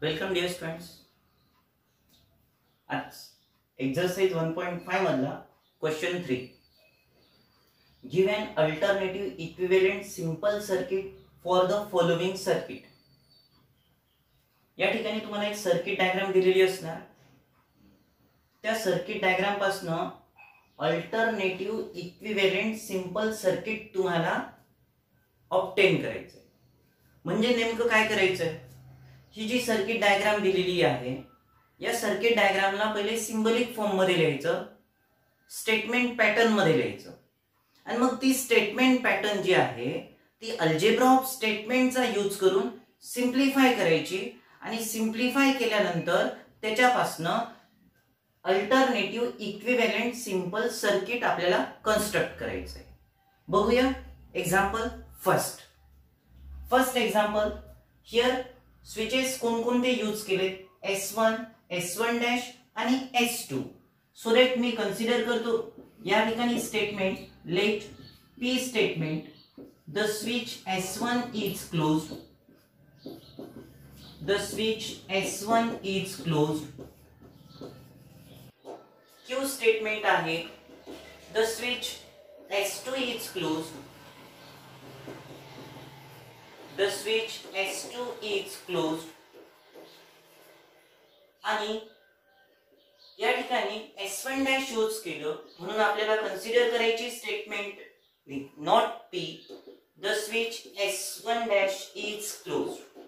Welcome dear students. आज exercise 1.5 मधला question 3. Give an alternative equivalent simple circuit for the following circuit. या ठिकाणी तुम्हाला एक सर्किट डायग्राम दिलेली असणार. त्या सर्किट डायग्राम पासून अल्टरनेटिव्ह इक्विव्हॅलेंट सिंपल सर्किट तुम्हाला ऑब्टेन करायचं. म्हणजे नेमकं काय करायचं? ही जी सर्किट डायग्राम दिलेली आहे या सर्किट डायग्रामला पहिले सिंबॉलिक फॉर्म मध्ये लिहायचं, स्टेटमेंट पॅटर्न मध्ये लिहायचं आणि मग ती स्टेटमेंट पॅटर्न जी आहे ती अल्जेब्रा ऑफ स्टेटमेंटचा यूज करून सिंप्लिफाय करायची आणि सिंप्लिफाय केल्यानंतर त्याच्यापासून अल्टरनेटिव्ह इक्विव्हॅलेंट सिंपल सर्किट आपल्याला कन्स्ट्रक्ट करायचं आहे. बघूया example. First example. Here switches कोणकोणते यूज केले? S1, S1 डॅश आणि S2. So let me consider करतो या ठिकाणी statement let P statement the switch S1 is closed. The switch S1 is closed. Q statement आहे the switch S2 is closed. The switch S2 is closed. आणि या ठिकाणी S1 dash use केलं म्हणून आपल्याला कन्सिडर करायची statement not P. The switch S1 dash is closed.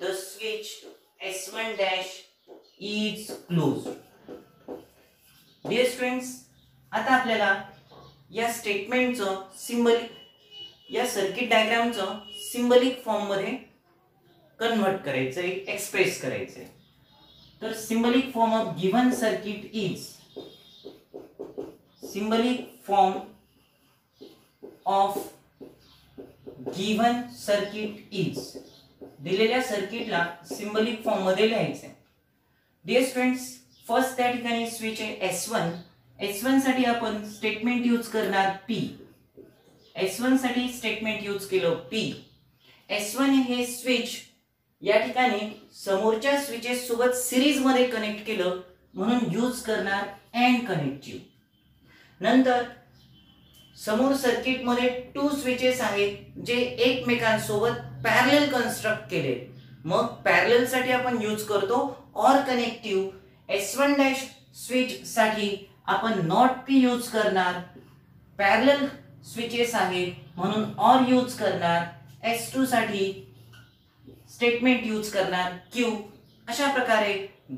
The switch S1 dash is closed. Dear students, आता आपल्याला या स्टेटमेंटचं सिंबॉलिक या सर्किट डायग्रामचं सिंबॉलिक फॉर्म मध्ये कन्वर्ट करायचंय, एक्सप्रेस करायचंय. तर symbolic form of given circuit is symbolic form of given circuit is दिलेल्या सर्किटला सिंबॉलिक फॉर्म मध्ये लिहायचंय. डियर स्टुडंट्स, फर्स्ट त्या ठिकाणी स्विच आहे S1 साठी आपण स्टेटमेंट यूज करणार P. S1 साठी स्टेटमेंट यूज केलं P. S1 हे स्विच या ठिकाणी समोरच्या स्विचेस सोबत सिरीज मध्ये कनेक्ट केलं म्हणून यूज करणार अँड कनेक्टिव्ह. नंतर समोर सर्किट मध्ये 2 स्विचेस आहेत जे एकमेकांसोबत पॅरलल कन्स्ट्रक्ट केले, मग पॅरलल साठी आपण यूज करतो or connective. S1 dash switch साठी आपण नॉट P यूज करणार. पॅरलल स्विचेस आहेत म्हणून ऑर यूज करणार. S2 साठी स्टेटमेंट यूज करणार Q. अशा प्रकारे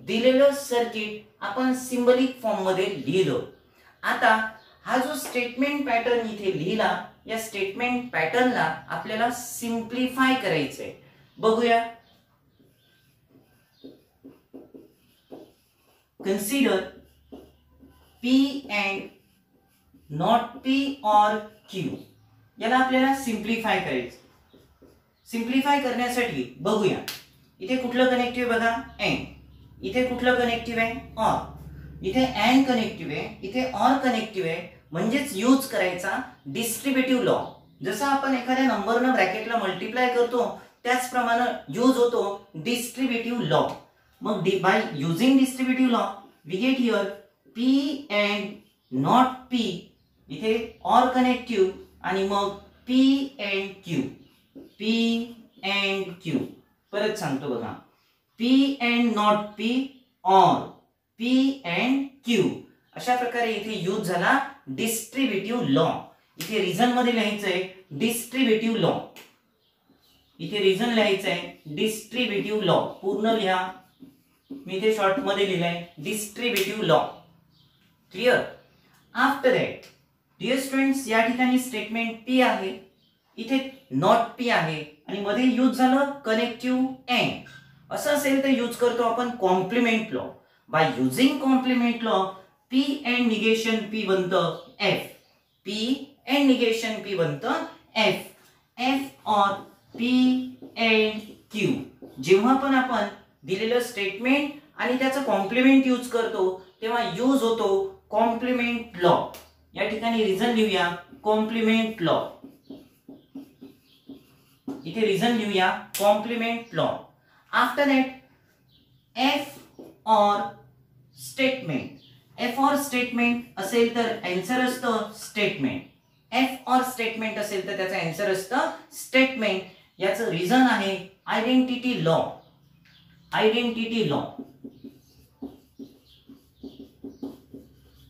दिलेलं सर्किट आपण सिंबॉलिक फॉर्म मध्ये लिहिलं. आता हा जो स्टेटमेंट पॅटर्न इथे लिहिला या स्टेटमेंट पॅटर्नला आपल्याला सिंप्लिफाय करायचंय. बघूया. Consider P and not P or Q. याला आपल्याला सिंप्लिफाय करायचं. सिंप्लिफाय करण्यासाठी बघूया इथे कुठलं कनेक्टिव्ह बघा अँड. इथे कुठलं कनेक्टिव्ह आहे? ऑर. इथे अँड कनेक्टिव्ह आहे, इथे ऑर कनेक्टिव्ह आहे, म्हणजेच यूज करायचा डिस्ट्रीब्युटिव्ह लॉ. जसं आपण एखाद्या नंबरनं ब्रॅकेटला मल्टिप्लाय करतो त्याचप्रमाणे यूज होतो डिस्ट्रीब्युटिव्ह लॉ. मग by using distributive law we get here P and not P. इथे ऑर कनेक्टिव्ह आणि मग P and Q. P and Q. परत सांगतो बघा. P and not P or P and Q. अशा प्रकारे इथे यूज झाला डिस्ट्रीब्युटिव्ह लॉ. इथे रिझन मध्ये लिहायचंय डिस्ट्रीब्युटिव्ह लॉ. इथे रिझन लिहायचंय डिस्ट्रीब्युटिव्ह लॉ. पूर्ण लिहा. मी इथे शॉर्ट मध्ये लिहिलंय distributive law. Clear? After that dear students, या ठिकाणी स्टेटमेंट P आहे, इथे नॉट P आहे आणि मध्ये यूज झालं कनेक्टिव्ह अँड. असं असेल तर यूज करतो आपण complement law. By using complement law P and negation P बनतं F. P and negation P बनतं F. F or P and Q. जेव्हा पण आपण दिलेलं स्टेटमेंट आणि त्याचं कॉम्प्लिमेंट यूज करतो तेव्हा यूज होतो कॉम्प्लिमेंट लॉ. या ठिकाणी रिझन लिहूया कॉम्प्लिमेंट लॉ. इथे रिझन लिहूया complement law. After that F or statement. F or statement असेल तर आन्सर असतं स्टेटमेंट. एफ ऑर स्टेटमेंट असेल तर त्याचा आन्सर असतं स्टेटमेंट. याचं रिझन आहे आयडेंटिटी लॉ. आयडेंटिटी लॉ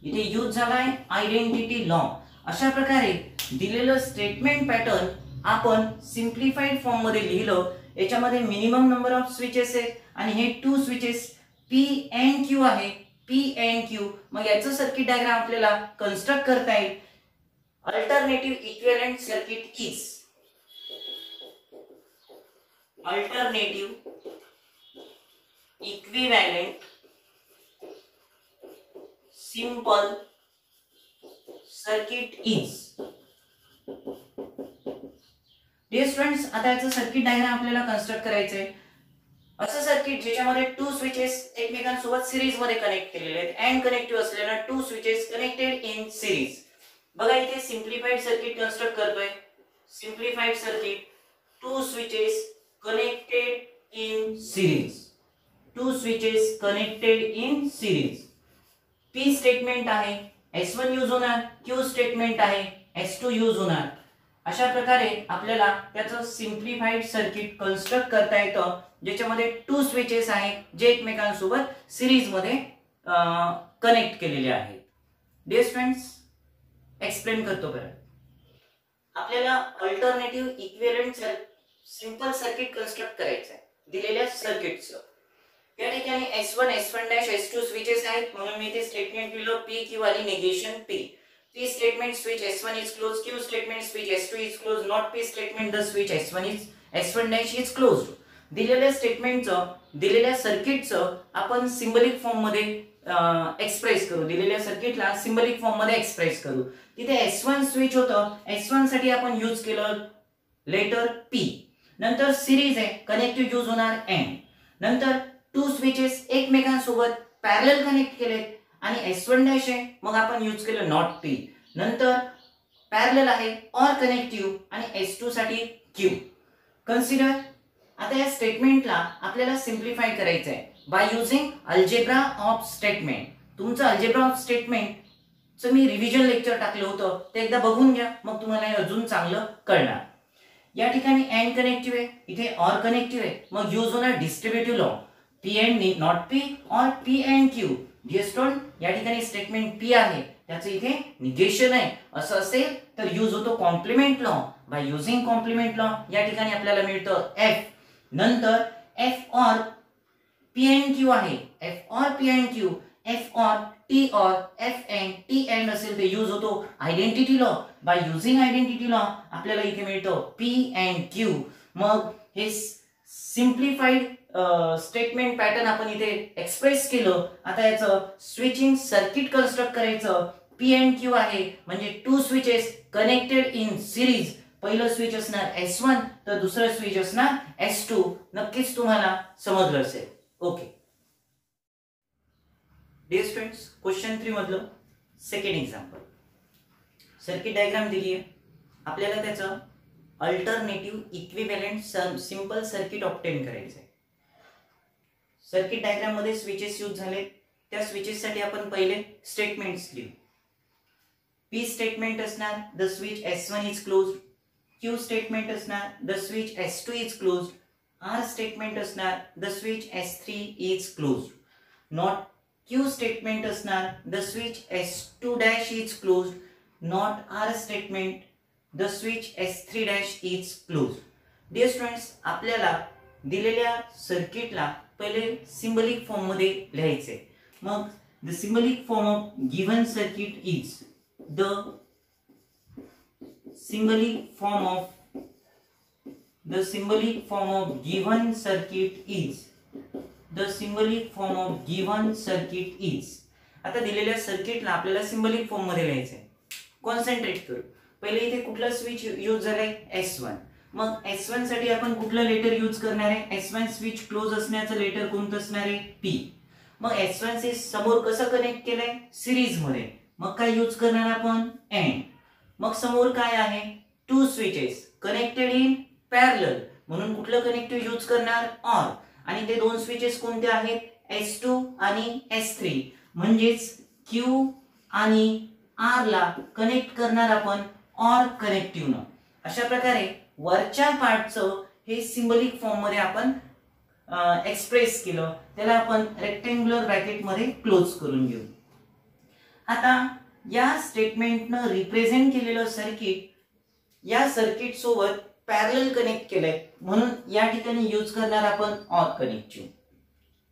इथे यूज झालाय आयडेंटिटी लॉ. अशा प्रकारे दिलेलं स्टेटमेंट पॅटर्न आपण सिम्प्लिफाईड फॉर्म मध्ये लिहिलं. याच्यामध्ये मिनिमम नंबर ऑफ स्विचेस आहेत आणि हे 2 स्विचेस पी एंड क्यू आहे. P and Q. मग याचं सर्किट डायग्राम आपल्याला कन्स्ट्रक्ट करता येईल. Alternative equivalent circuit is alternative equivalent simple circuit is. Dear students, आता याचं सर्किट डायग्राम आपल्याला कन्स्ट्रक्ट करायचं आहे. असं सर्किट ज्याच्यामध्ये 2 स्विचेस एकमेकांसोबत सिरीज मध्ये कनेक्ट केलेले आहेत. अँड कनेक्टिव्ह असलेल्या 2 स्विचेस कनेक्टेड इन सिरीज. बघा इथे सिम्प्लिफाईड सर्किट कन्स्ट्रक्ट करतोय. Simplified circuit 2 switches connected in series. 2 switches connected in series. P statement आहे, S1 यूज होणार. क्यू स्टेटमेंट आहे, S2 यूज होणार. अशा प्रकारे आपल्याला त्याचं सिम्प्लिफाईड सर्किट कन्स्ट्रक्ट करता येतं ज्याच्यामध्ये 2 स्विचेस आहेत जे एकमेकांसोबत सिरीज मध्ये कनेक्ट केलेले आहेत. डिअर स्टुडंट्स, एक्सप्लेन करतो बरं. आपल्याला alternative equivalent simple circuit construct करायचं आहे दिलेल्या सर्किटचं. या ठिकाणी S1 S1' S2 स्विचेस आहेत म्हणून मी इथे स्टेटमेंट लिहिलं P Q आणि negation P. P statement switch S1 is closed. Q statement switch S2 is closed. Not P statement the switch S1 dash is closed. दिलेल्या स्टेटमेंटचं दिलेल्या सर्किटचं आपण सिम्बॉलिक फॉर्म मध्ये express करू. दिलेल्या सर्किटला सिम्बॉलिक फॉर्म मध्ये एक्सप्रेस करू. तिथे S1 स्विच होतं. S1 साठी आपण यूज केलं लेटर P. नंतर सिरीज आहे, कनेक्टिव्ह यूज होणार N. नंतर 2 स्विचेस एकमेकांसोबत पॅरलल कनेक्ट केलेत आणि S1 डॅश आहे मग आपण यूज केलं नॉट P. नंतर पॅरलल आहे ऑर कनेक्टिव्ह आणि S2 साठी Q. कन्सिडर. आता या स्टेटमेंटला आपल्याला सिम्प्लिफाय करायचं आहे by using algebra of statement. तुमचं अल्जेब्रा ऑफ स्टेटमेंटचं मी रिव्हिजन लेक्चर टाकलं होतं ते एकदा बघून घ्या मग तुम्हाला हे अजून चांगलं कळणार. या ठिकाणी अँड कनेक्टिव्ह आहे, इथे ऑर कनेक्टिव्ह आहे मग यूज होणार distributive law. P and not P or P and Q. Dear student, या ठिकाणी स्टेटमेंट P आहे त्याचं इथे निगेशन आहे. असं असेल तर यूज होतो complement law. By using complement law या ठिकाणी आपल्याला मिळतं F. नंतर F or P and Q आहे. F or P and Q, F और T और F and T and असेल ते यूज होतो identity law. By using identity law आपल्याला इथे मिळतं P and Q. मग हे सिम्प्लिफाईड स्टेटमेंट पॅटर्न आपण इथे एक्सप्रेस केलं. आता याचं स्विचिंग सर्किट कन्स्ट्रक्ट करायचं. P and Q आहे म्हणजे 2 स्विचेस कनेक्टेड इन सिरीज. पहिलं स्विच असणार S1 तर दुसरं स्विच असणार S2. नक्कीच तुम्हाला समजलं असेल. ओके डिअर स्टुडंट्स, क्वेश्चन 3 मधलं सेकंड एक्झाम्पल. सर्किट डायग्राम दिली आहे आपल्याला त्याचं alternative equivalent simple circuit obtain करायचं आहे. सर्किट डायग्राम मध्ये स्विचेस यूज झाले. त्या स्विचेस साठी आपण पहिले स्टेटमेंट्स लिहू. P स्टेटमेंट असणार the switch S1 is closed. Q statement असणार the switch S2 is closed. R statement असणार the switch S3 is closed. Not Q statement असणार the switch S2 dash is closed. Not R statement the switch S3 dash is closed. Dear students, आपल्याला दिलेल्या सर्किटला पहिले symbolic form मध्ये लिहायचे. मग the symbolic form of given circuit is the symbolic form of given circuit is the symbolic form of given circuit is. आता दिलेल्या सर्किटला आपल्याला सिम्बॉलिक फॉर्म मध्ये लिहायचं आहे. कॉन्सन्ट्रेट करू. पहिले इथे कुठला स्विच यूज झालाय S1. मग S1 साठी आपण कुठलं लेटर यूज करणार आहे. S1 स्विच क्लोज असण्याचं लेटर कोणतं असणार आहे P. मग S1 चे समोर कसं कनेक्ट केलंय सिरीज मध्ये मग काय यूज करणार आपण AND. मग समोर काय आहे 2 स्विचेस कनेक्टेड इन पॅरलल म्हणून कुठलं कनेक्टिव्ह यूज करणार OR. आणि ते 2 स्विचेस कोणते आहेत S2 आणि S3 म्हणजेच Q आणि R ला कनेक्ट करणार आपण OR कनेक्टिव्ह न. अशा प्रकारे वरच्या पार्टचं हे सिंबॉलिक फॉर्म मध्ये आपण एक्सप्रेस केलं, त्याला आपण रेक्टेंग्युलर ब्रॅकेट मध्ये क्लोज करून घेऊ. आता या स्टेटमेंटनं रिप्रेझेंट केलेलं सर्किट या सर्किट सोबत पॅरलल कनेक्ट केलंय, म्हणून या ठिकाणी यूज करणार आपण OR connective.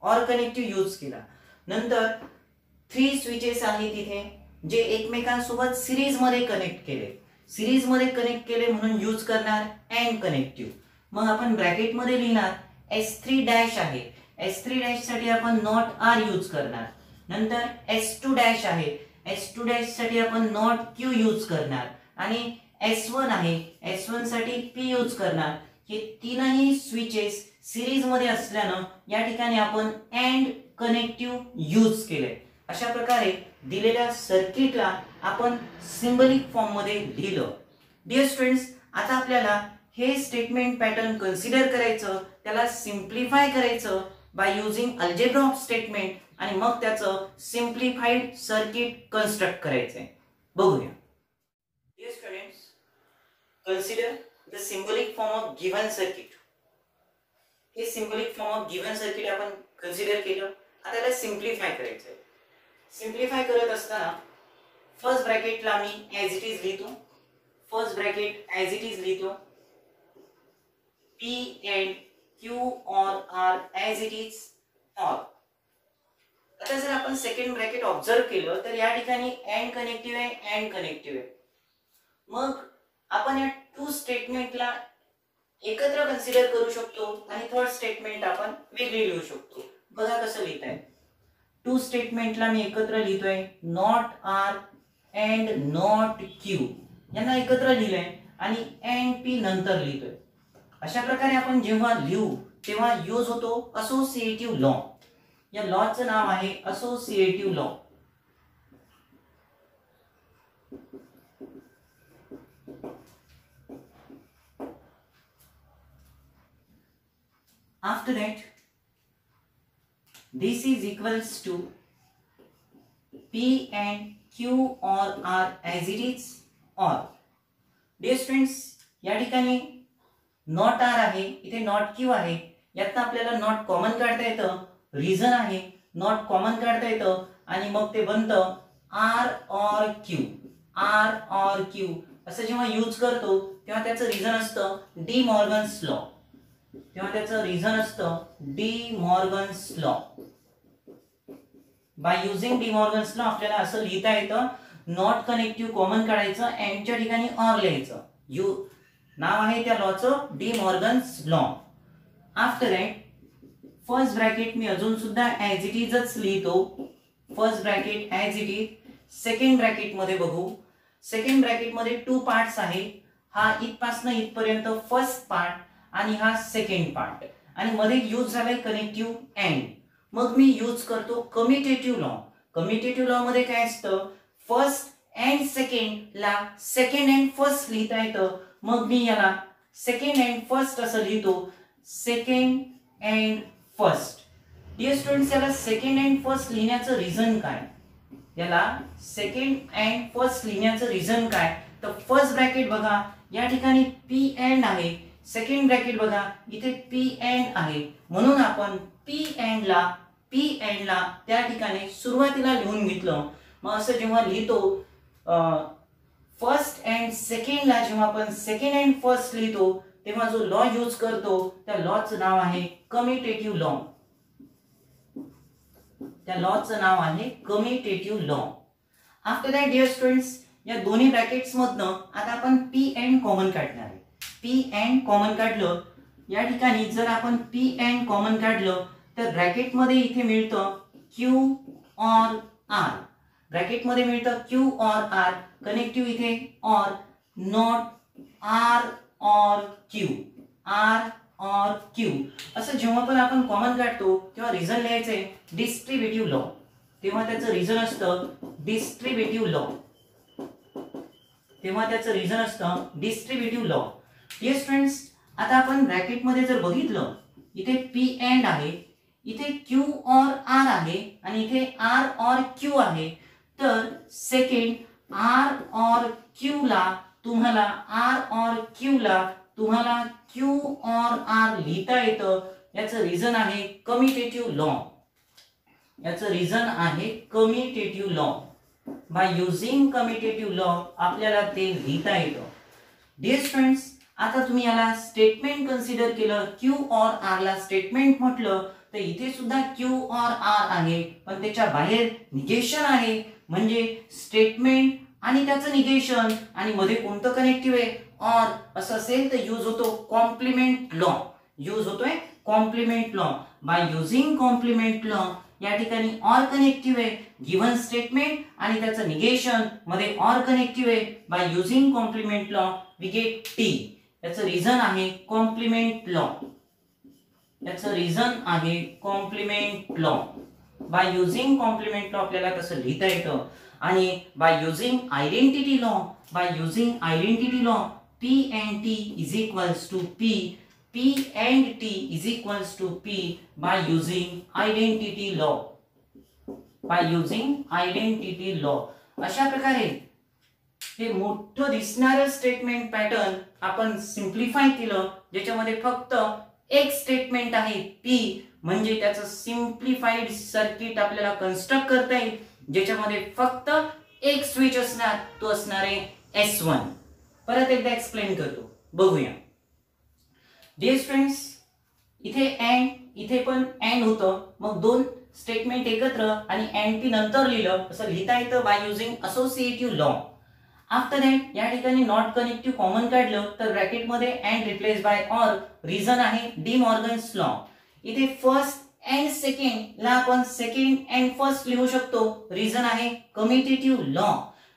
OR connective use केला नंतर 3 स्विचेस आहेत तिथे जे एकमेकांसोबत सिरीज मध्ये कनेक्ट केले. सिरीज मध्ये कनेक्ट केले म्हणून यूज करणार AND कनेक्टिव्ह. मग आपण ब्रॅकेट मध्ये लिहिणार S3 डॅश आहे. S3 डॅश साठी आपण नॉट R यूज करणार. नंतर S2 डॅश आहे. S2 डॅश साठी आपण नॉट Q यूज करणार आणि S1 आहे. S1 साठी P यूज करणार. हे तीनही स्विचेस सिरीज मध्ये असल्यानं या ठिकाणी आपण AND कनेक्टिव्ह यूज केले. अशा प्रकारे दिलेल्या सर्किटला आपण सिंबॉलिक फॉर्म मध्ये लिहिलं. डिअर स्टुडंट्स, आता आपल्याला हे स्टेटमेंट पॅटर्न कन्सिडर करायचं, त्याला सिम्प्लिफाय करायचं by using algebra of statement आणि मग त्याचं सिम्प्लिफाईड सर्किट कन्स्ट्रक्ट करायचंय. बघूया. Dear students, consider the symbolic form of given circuit. हे symbolic form of given circuit आपण कन्सिडर केलं. आता त्याला सिम्प्लिफाय करायचंय. सिम्प्लिफाय करत असताना फर्स्ट ब्रॅकेटला मी ॲज इट इज लिहितो. First bracket as it is लिहितो. P and Q or R as it is OR. आता जर आपण सेकंड ब्रॅकेट ऑब्झर्व केलं तर या ठिकाणी AND कनेक्टिव्ह आहे, AND कनेक्टिव्ह आहे. मग आपण या 2 स्टेटमेंटला एकत्र कन्सिडर करू शकतो आणि थर्ड स्टेटमेंट आपण वेगळी लिहू शकतो. बघा कसं लिहिताय. 2 स्टेटमेंटला मी एकत्र लिहितोय not R and not Q यांना एकत्र लिहिलंय आणि AND P नंतर लिहितोय. अशा प्रकारे आपण जेव्हा लिहू तेव्हा यूज होतो असोसिएटिव्ह लॉ. या लॉचं नाव आहे associative law. After that this is equals to P and Q or R as it is OR. Dear students, या ठिकाणी नॉट R आहे, इथे नॉट Q आहे. यातनं आपल्याला नॉट कॉमन काढता येतं. रिझन आहे नॉट कॉमन काढता येतं आणि मग ते बनतं R or Q. R or Q असं जेव्हा यूज करतो तेव्हा त्याचं रिझन असतं डी मॉर्गन्स लॉ. तेव्हा त्याचं रिझन असतं De Morgan's law. By using De Morgan's law आपल्याला असं लिहिता येतं नॉट कनेक्टिव्ह कॉमन काढायचं अँड च्या ठिकाणी ऑर लिहायचं. नाव आहे त्या लॉचं De Morgan's law. After that first bracket मी अजून सुद्धा ॲज इट इजच लिहितो. First bracket as it is. Second bracket मध्ये बघू. सेकंड ब्रॅकेट मध्ये 2 पार्ट्स आहे. हा इथपासून इथपर्यंत फर्स्ट पार्ट आणि हा सेकंड पार्ट आणि मध्ये यूज झालाय कनेक्टिव्ह अँड. मग मी यूज करतो कम्युटेटिव्ह लॉ. कम्युटेटिव्ह लॉ मध्ये काय असतं फर्स्ट अँड सेकंड ला सेकंड अँड फर्स्ट लिहिता येतं. मग मी याला सेकंड अँड फर्स्ट असं लिहितो. Second and first. Dear students, याला सेकंड अँड फर्स्ट लिहिण्याचं रिझन काय? याला सेकंड अँड फर्स्ट लिहिण्याचं रिझन काय? तर फर्स्ट ब्रॅकेट बघा या ठिकाणी P अँड आहे. सेकंड ब्रॅकेट बघा इथे P अँड आहे. म्हणून आपण P अँड ला त्या ठिकाणी सुरुवातीला लिहून घेतलं. मग असं जेव्हा लिहितो फर्स्ट अँड सेकंड ला जेव्हा आपण सेकंड अँड फर्स्ट लिहितो तेव्हा जो लॉ यूज करतो त्या लॉचं नाव आहे कम्युटेटिव्ह लॉ. त्या लॉचं नाव आहे commutative law. After that dear students, या दोन्ही ब्रॅकेट्स मधनं आता आपण P अँड कॉमन काढणार आहे. P अँड कॉमन काढलं. या ठिकाणी जर आपण P अँड कॉमन काढलं तर ब्रॅकेट मध्ये इथे मिळतं Q or R. ब्रॅकेट मध्ये मिळतं Q or R. कनेक्टिव्ह इथे or not R or Q. R or Q असं जेव्हा पण आपण कॉमन काढतो तेव्हा रिझन लिहायचंय डिस्ट्रीब्युटिव्ह लॉ. तेव्हा त्याचं रिझन असतं डिस्ट्रीब्युटिव्ह लॉ. तेव्हा त्याचं रिझन असतं डिस्ट्रीब्युटिव्ह लॉ. डिअर स्टुडंट्स, आता आपण ब्रॅकेट मध्ये जर बघितलं इथे P अँड आहे. इथे Q और R आहे आणि इथे R और Q आहे, तर सेकंड R और Q ला तुम्हाला Q और R लिहिता येतं. याचं रिझन आहे commutative law. By using commutative law आपल्याला ते लिहिता येतं. डिअर स्टुडंट्स, आता तुम्ही याला स्टेटमेंट कन्सिडर केलं, Q और R ला स्टेटमेंट म्हटलं, तर इथे सुद्धा Q और R आहे, पण त्याच्या बाहेर निगेशन आहे. म्हणजे स्टेटमेंट आणि त्याचं निगेशन आणि मध्ये कोणतं कनेक्टिव्ह आहे, और असं असेल तर यूज होतो complement law. By using complement law या ठिकाणी और कनेक्टिव्ह आहे, गिव्हन स्टेटमेंट आणि त्याचं निगेशन, मध्ये और कनेक्टिव्ह आहे. By using complement law we get T. याचं रिझन आहे complement law. By using complement law आपल्याला कसं लिहिता येतं. आणि by using identity law, P and T is equals to P by using identity law. अशा प्रकारे हे मोठं दिसणारं स्टेटमेंट पॅटर्न आपण सिम्प्लिफाय केलं, ज्याच्यामध्ये फक्त एक स्टेटमेंट आहे P, म्हणजे त्याचं सिम्प्लिफाईड सर्किट आपल्याला कन्स्ट्रक्ट करता येईल, ज्याच्यामध्ये फक्त एक स्विच असणार, तो असणार आहे S1. परत एकदा एक्सप्लेन करतो, बघूया. डिअर स्टुडंट्स, इथे अँड, इथे पण अँड होतं, मग दोन स्टेटमेंट एकत्र आणि अँड P नंतर लिहिलं, असं लिहिता येतं by using associative law. After that या ठिकाणी नॉट कनेक्टिव्ह कॉमन काढलं तर ब्रॅकेट मध्ये and replace by or. Reason आहे डी मॉर्गन्स लॉ. इथे फर्स्ट अँड सेकंड ला आपण सेकंड अँड फर्स्ट लिहू शकतो. रिझन आहे commutative law.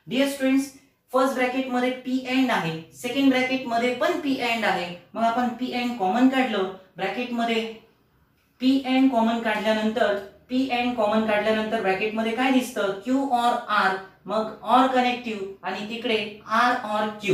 Dear students, first bracket मध्ये P अँड आहे, सेकंड ब्रॅकेट मध्ये पण P अँड आहे, मग आपण P अँड कॉमन काढलं, ब्रॅकेट मध्ये P अँड कॉमन काढल्यानंतर ब्रॅकेट मध्ये काय दिसतं, Q और R, मग और कनेक्टिव्ह आणि तिकडे R और Q.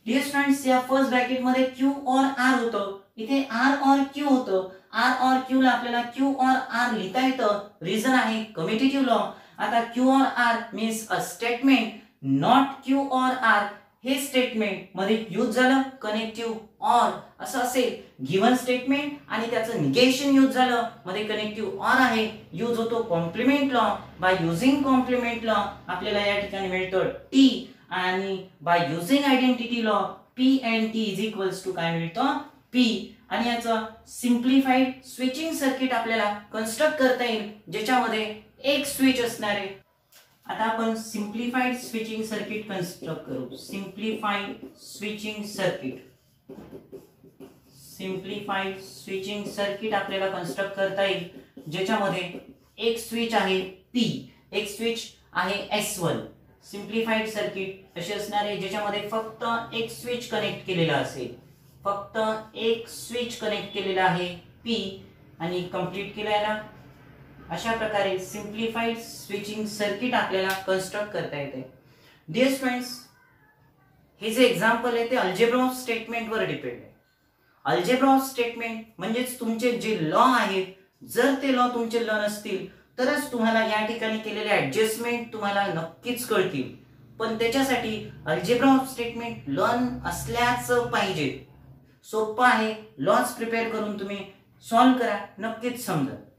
डिअर स्टुडंट्स, या फर्स्ट ब्रॅकेट मध्ये Q और R होतं, इथे R और Q होतं. R और Q ला आपल्याला Q और R लिहिता येतं. रिझन आहे कम्युटेटिव्ह लॉ. आता Q और R means a statement, not Q और R हे स्टेटमेंट मध्ये यूज झालं कनेक्टिव्ह और, असं असेल गिव्हन स्टेटमेंट आणि त्याचं निगेशन यूज झालं, मध्ये कनेक्टिव्ह और आहे, यूज होतो complement law. By using complement law आपल्याला या ठिकाणी मिळतं T, आणि by using identity law P and T is equals to काय मिळतं, P. आणि याचं सिम्प्लिफाईड स्विचिंग सर्किट आपल्याला कन्स्ट्रक्ट करता येईल, ज्याच्यामध्ये एक स्विच असणार आहे. आता आपण सिम्प्लिफाईड स्विचिंग सर्किट कन्स्ट्रक्ट करू. सिम्प्लिफाईड स्विचिंग सर्किट आपल्याला कन्स्ट्रक्ट करता येईल, ज्याच्यामध्ये एक स्विच आहे P, एक स्विच आहे S1. सिम्प्लिफाईड सर्किट असे असणार आहे, ज्याच्यामध्ये फक्त एक स्विच कनेक्ट केलेला असेल, आहे P, आणि कंप्लीट केलेला. अशा प्रकारे सिम्प्लिफाईड स्विचिंग सर्किट आपल्याला कन्स्ट्रक्ट करता येते. डिअर स्टुडंट्स, हे जे एक्झाम्पल आहे ते अल्जेब्रा ऑफ स्टेटमेंट वर डिपेंड आहे. अल्जेब्रा ऑफ स्टेटमेंट म्हणजेच तुमचे जे लॉ आहेत, जर ते लॉ तुमचे लर्न असतील तरच तुम्हाला या ठिकाणी केलेले ऍडजस्टमेंट तुम्हाला नक्कीच कळतील. पण त्याच्यासाठी अल्जेब्रा ऑफ स्टेटमेंट लर्न असल्याच पाहिजे. सोपं आहे, लॉज प्रिपेअर करून तुम्ही सॉल्व्ह करा, नक्कीच समजेल.